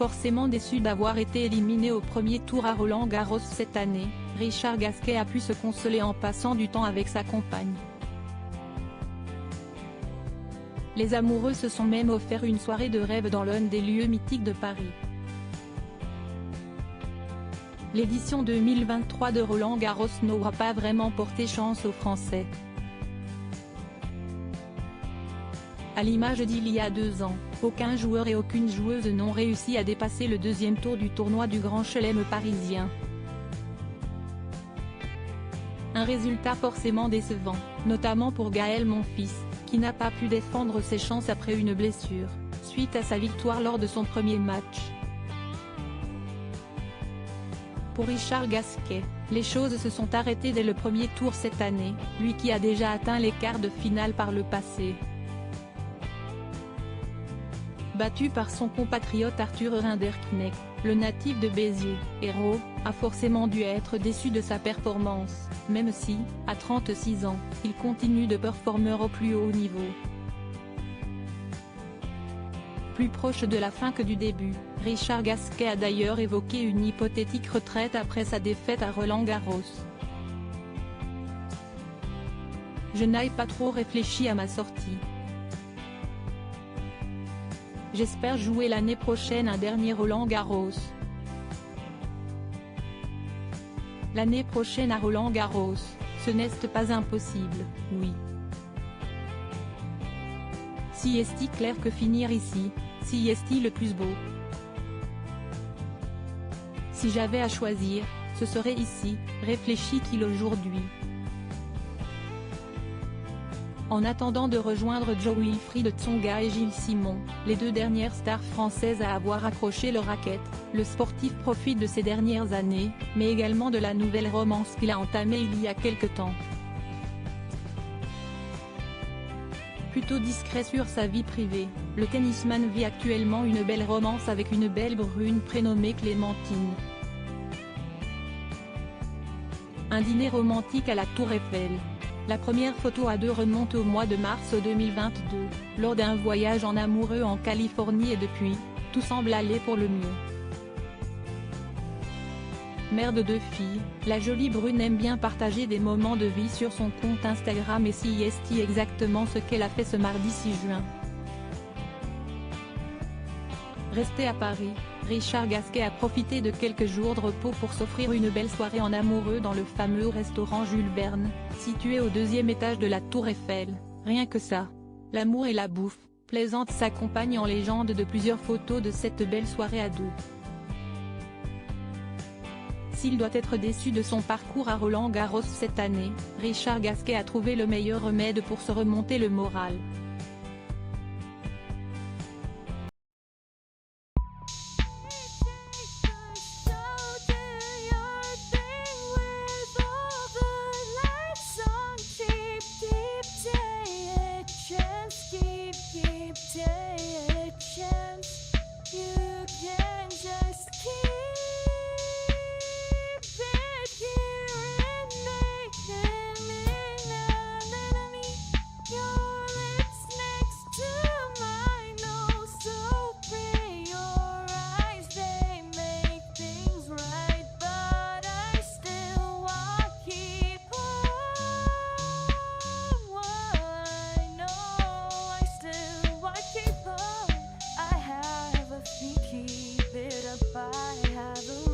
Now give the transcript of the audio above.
Forcément déçu d'avoir été éliminé au premier tour à Roland-Garros cette année, Richard Gasquet a pu se consoler en passant du temps avec sa compagne. Les amoureux se sont même offert une soirée de rêve dans l'un des lieux mythiques de Paris. L'édition 2023 de Roland-Garros n'aura pas vraiment porté chance aux Français. À l'image d'il y a 2 ans, aucun joueur et aucune joueuse n'ont réussi à dépasser le deuxième tour du tournoi du Grand Chelem parisien. Un résultat forcément décevant, notamment pour Gaël Monfils, qui n'a pas pu défendre ses chances après une blessure, suite à sa victoire lors de son premier match. Pour Richard Gasquet, les choses se sont arrêtées dès le premier tour cette année, lui qui a déjà atteint les quarts de finale par le passé. Battu par son compatriote Arthur Rinderknecht, le natif de Béziers, héros, a forcément dû être déçu de sa performance, même si, à 36 ans, il continue de performer au plus haut niveau. Plus proche de la fin que du début, Richard Gasquet a d'ailleurs évoqué une hypothétique retraite après sa défaite à Roland-Garros. Je n'ai pas trop réfléchi à ma sortie. J'espère jouer l'année prochaine un dernier Roland-Garros. L'année prochaine à Roland-Garros, ce n'est pas impossible, oui. Si est-il clair que finir ici, si est-il le plus beau. Si j'avais à choisir, ce serait ici, réfléchit-il aujourd'hui. En attendant de rejoindre Jo-Wilfried Tsonga et Gilles Simon, les 2 dernières stars françaises à avoir accroché leur raquette, le sportif profite de ces dernières années, mais également de la nouvelle romance qu'il a entamée il y a quelque temps. Plutôt discret sur sa vie privée, le tennisman vit actuellement une belle romance avec une belle brune prénommée Clémentine. Un dîner romantique à la Tour Eiffel. La première photo à 2 remonte au mois de mars 2022, lors d'un voyage en amoureux en Californie et depuis, tout semble aller pour le mieux. Mère de 2 filles, la jolie brune aime bien partager des moments de vie sur son compte Instagram et si est exactement ce qu'elle a fait ce mardi 6 juin. Resté à Paris, Richard Gasquet a profité de quelques jours de repos pour s'offrir une belle soirée en amoureux dans le fameux restaurant Jules Verne, situé au 2e étage de la Tour Eiffel. Rien que ça. L'amour et la bouffe, plaisante s'accompagnent en légende de plusieurs photos de cette belle soirée à 2. S'il doit être déçu de son parcours à Roland-Garros cette année, Richard Gasquet a trouvé le meilleur remède pour se remonter le moral. Keep it up, I have a